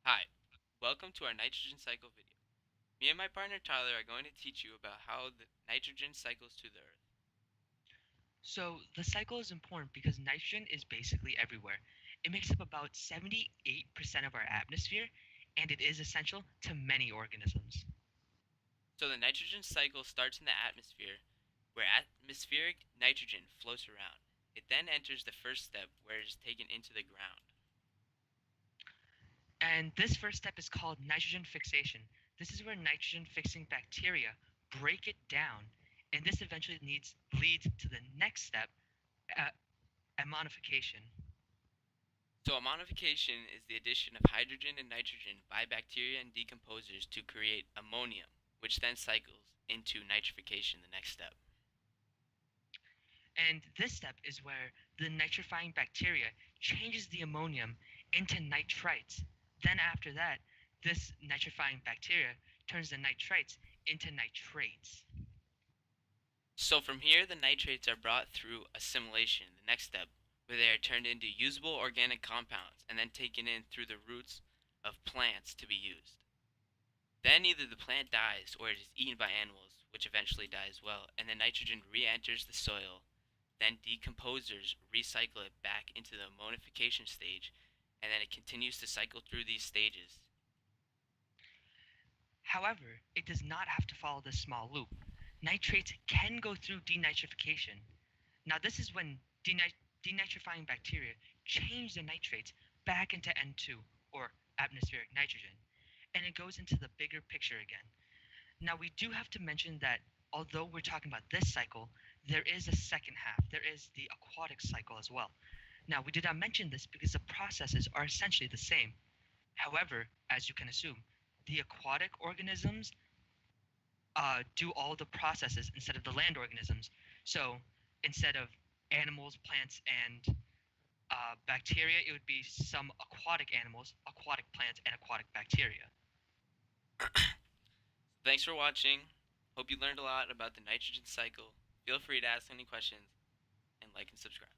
Hi, welcome to our nitrogen cycle video. Me and my partner Tyler are going to teach you about how the nitrogen cycles to the earth. So the cycle is important because nitrogen is basically everywhere. It makes up about 78% of our atmosphere, and it is essential to many organisms. So the nitrogen cycle starts in the atmosphere, where atmospheric nitrogen floats around. It then enters the first step, where it is taken into the ground. And this first step is called nitrogen fixation. This is where nitrogen fixing bacteria break it down, and this eventually leads to the next step, uh, ammonification. So ammonification is the addition of hydrogen and nitrogen by bacteria and decomposers to create ammonium, which then cycles into nitrification, the next step. And this step is where the nitrifying bacteria changes the ammonium into nitrites. Then after that, this nitrifying bacteria turns the nitrites into nitrates. So from here, the nitrates are brought through assimilation, the next step, where they are turned into usable organic compounds and then taken in through the roots of plants to be used. Then either the plant dies or it is eaten by animals, which eventually die as well, and the nitrogen re-enters the soil. Then decomposers recycle it back into the ammonification stage, and then it continues to cycle through these stages. However, it does not have to follow this small loop. Nitrates can go through denitrification. Now, this is when denitrifying bacteria change the nitrates back into N2, or atmospheric nitrogen, and it goes into the bigger picture again. Now, we do have to mention that although we're talking about this cycle, there is a second half. There is the aquatic cycle as well. Now, we did not mention this because the processes are essentially the same. However, as you can assume, the aquatic organisms do all the processes instead of the land organisms. So instead of animals, plants, and bacteria, it would be some aquatic animals, aquatic plants, and aquatic bacteria. Thanks for watching. Hope you learned a lot about the nitrogen cycle. Feel free to ask any questions and like and subscribe.